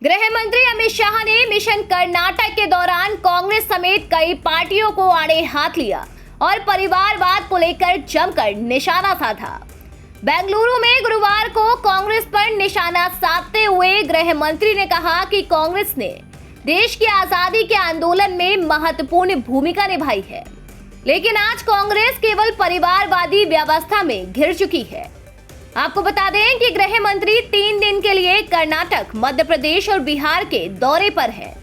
गृह मंत्री अमित शाह ने मिशन कर्नाटक के दौरान कांग्रेस समेत कई पार्टियों को आड़े हाथ लिया और परिवारवाद को लेकर जमकर निशाना साधा। बेंगलुरु में गुरुवार को कांग्रेस पर निशाना साधते हुए गृह मंत्री ने कहा कि कांग्रेस ने देश की आजादी के आंदोलन में महत्वपूर्ण भूमिका निभाई है, लेकिन आज कांग्रेस केवल परिवारवादी व्यवस्था में घिर चुकी है। आपको बता दें कि गृह मंत्री 3 दिन के लिए कर्नाटक, मध्य प्रदेश और बिहार के दौरे पर हैं,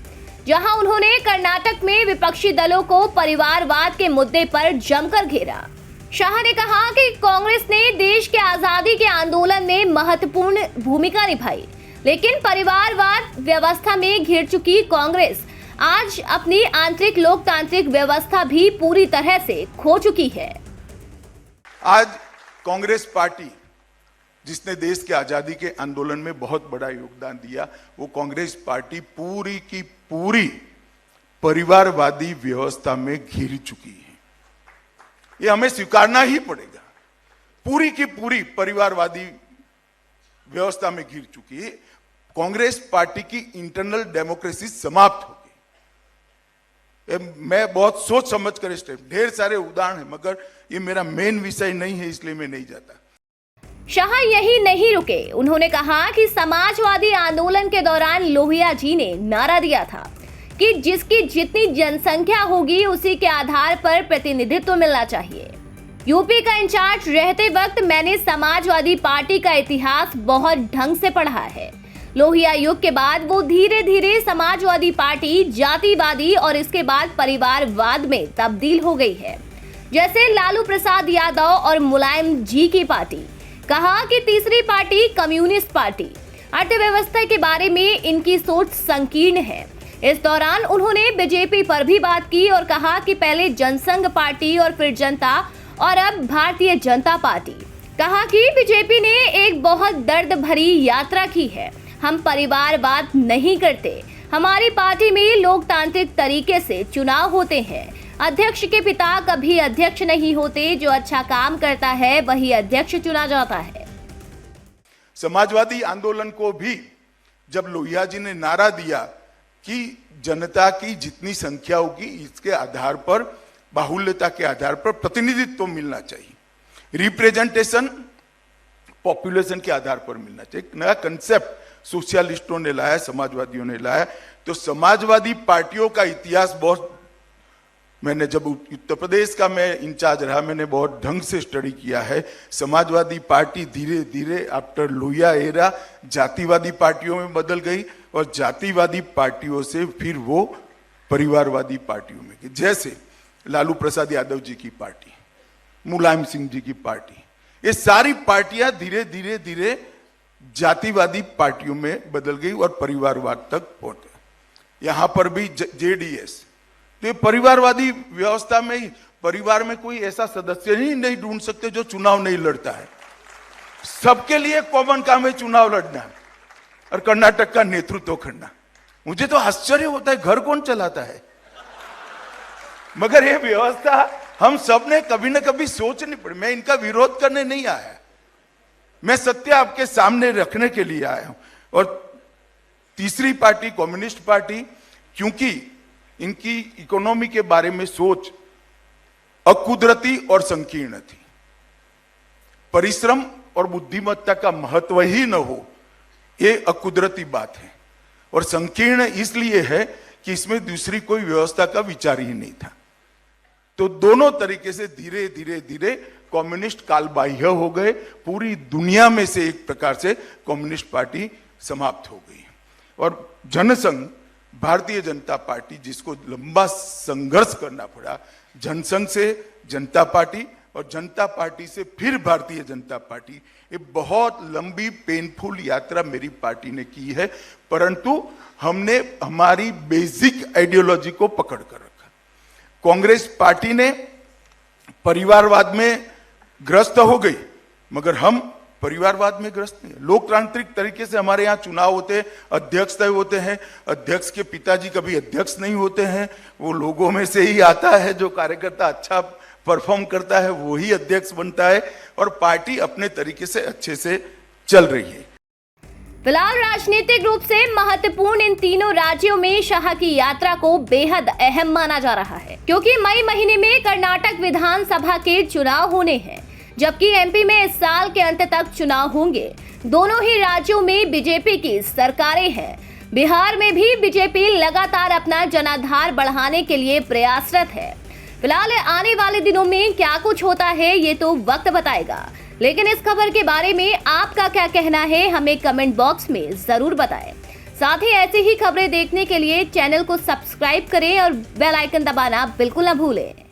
जहां उन्होंने कर्नाटक में विपक्षी दलों को परिवारवाद के मुद्दे पर जमकर घेरा। शाह ने कहा कि कांग्रेस ने देश के आजादी के आंदोलन में महत्वपूर्ण भूमिका निभाई, लेकिन परिवारवाद व्यवस्था में घिर चुकी कांग्रेस आज अपनी आंतरिक लोकतांत्रिक व्यवस्था भी पूरी तरह से खो चुकी है। आज कांग्रेस पार्टी जिसने देश के आजादी के आंदोलन में बहुत बड़ा योगदान दिया, वो कांग्रेस पार्टी पूरी की पूरी परिवारवादी व्यवस्था में घिर चुकी है। ये हमें स्वीकारना ही पड़ेगा। पूरी की पूरी परिवारवादी व्यवस्था में घिर चुकी है। कांग्रेस पार्टी की इंटरनल डेमोक्रेसी समाप्त हो गई। मैं बहुत सोच समझ कर स्टेप, ढेर सारे उदाहरण है, मगर ये मेरा मेन विषय नहीं है, इसलिए मैं नहीं जाता। शाह यही नहीं रुके। उन्होंने कहा कि समाजवादी आंदोलन के दौरान लोहिया जी ने नारा दिया था कि जिसकी जितनी जनसंख्या होगी उसी के आधार पर प्रतिनिधित्व मिलना चाहिए। यूपी का इंचार्ज रहते वक्त मैंने समाजवादी पार्टी का इतिहास बहुत ढंग से पढ़ा है। लोहिया युग के बाद वो धीरे धीरे समाजवादी पार्टी जातिवादी और इसके बाद परिवारवाद में तब्दील हो गई है, जैसे लालू प्रसाद यादव और मुलायम जी की पार्टी। कहा कि तीसरी पार्टी कम्युनिस्ट पार्टी। अर्थव्यवस्था के बारे में इनकी सोच संकीर्ण है। इस दौरान उन्होंने बीजेपी पर भी बात की और कहा कि पहले जनसंघ पार्टी और फिर जनता और अब भारतीय जनता पार्टी। कहा कि बीजेपी ने एक बहुत दर्द भरी यात्रा की है। हम परिवारवाद नहीं करते। हमारी पार्टी में लोकतांत्रिक तरीके से चुनाव होते हैं। अध्यक्ष के पिता कभी अध्यक्ष नहीं होते। जो अच्छा काम करता है वही अध्यक्ष चुना जाता है। समाजवादी आंदोलन को भी जब लोहिया जी ने नारा दिया कि जनता की जितनी संख्या होगी इसके आधार पर, बाहुल्यता के आधार पर प्रतिनिधित्व मिलना चाहिए, रिप्रेजेंटेशन पॉपुलेशन के आधार पर मिलना चाहिए। नया कंसेप्ट सोशलिस्टों ने लाया, समाजवादियों ने लाया। तो समाजवादी पार्टियों का इतिहास बहुत, मैंने जब उत्तर प्रदेश का मैं इंचार्ज रहा, मैंने बहुत ढंग से स्टडी किया है। समाजवादी पार्टी धीरे धीरे आफ्टर लोहिया एरा जातिवादी पार्टियों में बदल गई और जातिवादी पार्टियों से फिर वो परिवारवादी पार्टियों में गई। जैसे लालू प्रसाद यादव जी की पार्टी, मुलायम सिंह जी की पार्टी, ये सारी पार्टियां धीरे धीरे धीरे जातिवादी पार्टियों में बदल गई और परिवारवाद तक पहुंचे। यहां पर भी जेडीएस, तो परिवारवादी व्यवस्था में ही परिवार में कोई ऐसा सदस्य ही नहीं ढूंढ सकते जो चुनाव नहीं लड़ता है। सबके लिए कॉमन काम है चुनाव लड़ना और कर्नाटक का नेतृत्व करना। मुझे तो आश्चर्य होता है, घर कौन चलाता है? मगर यह व्यवस्था हम सब ने कभी ना कभी सोचनी पड़ी। मैं इनका विरोध करने नहीं आया, मैं सत्य आपके सामने रखने के लिए आया हूं। और तीसरी पार्टी कम्युनिस्ट पार्टी, क्योंकि इनकी इकोनॉमी के बारे में सोच अकुदरती और संकीर्ण थी। परिश्रम और बुद्धिमत्ता का महत्व ही न हो, ये अकुदरती बात है। और संकीर्ण इसलिए है कि इसमें दूसरी कोई व्यवस्था का विचार ही नहीं था। तो दोनों तरीके से धीरे धीरे धीरे कम्युनिस्ट कालबाह्य हो गए। पूरी दुनिया में से एक प्रकार से कम्युनिस्ट पार्टी समाप्त हो गई। और जनसंघ, भारतीय जनता पार्टी, जिसको लंबा संघर्ष करना पड़ा, जनसंघ से जनता पार्टी और जनता पार्टी से फिर भारतीय जनता पार्टी, ये बहुत लंबी पेनफुल यात्रा मेरी पार्टी ने की है। परंतु हमने हमारी बेसिक आइडियोलॉजी को पकड़ कर रखा। कांग्रेस पार्टी ने परिवारवाद में ग्रस्त हो गई, मगर हम परिवारवाद में ग्रस्त नहीं है। लोकतांत्रिक तरीके से हमारे यहाँ चुनाव होते हैं, अध्यक्ष तय होते हैं। अध्यक्ष के पिताजी कभी अध्यक्ष नहीं होते हैं, वो लोगों में से ही आता है। जो कार्यकर्ता अच्छा परफॉर्म करता है वो ही अध्यक्ष बनता है और पार्टी अपने तरीके से अच्छे से चल रही है। फिलहाल राजनीतिक रूप से महत्वपूर्ण इन तीनों राज्यों में शाह की यात्रा को बेहद अहम माना जा रहा है, क्योंकि मई महीने में कर्नाटक विधानसभा के चुनाव होने हैं, जबकि एमपी में इस साल के अंत तक चुनाव होंगे। दोनों ही राज्यों में बीजेपी की सरकारें हैं। बिहार में भी बीजेपी लगातार अपना जनाधार बढ़ाने के लिए प्रयासरत है। फिलहाल आने वाले दिनों में क्या कुछ होता है ये तो वक्त बताएगा, लेकिन इस खबर के बारे में आपका क्या कहना है हमें कमेंट बॉक्स में जरूर बताएं। साथ ही ऐसी ही खबरें देखने के लिए चैनल को सब्सक्राइब करें और बेल आइकन दबाना बिल्कुल न भूलें।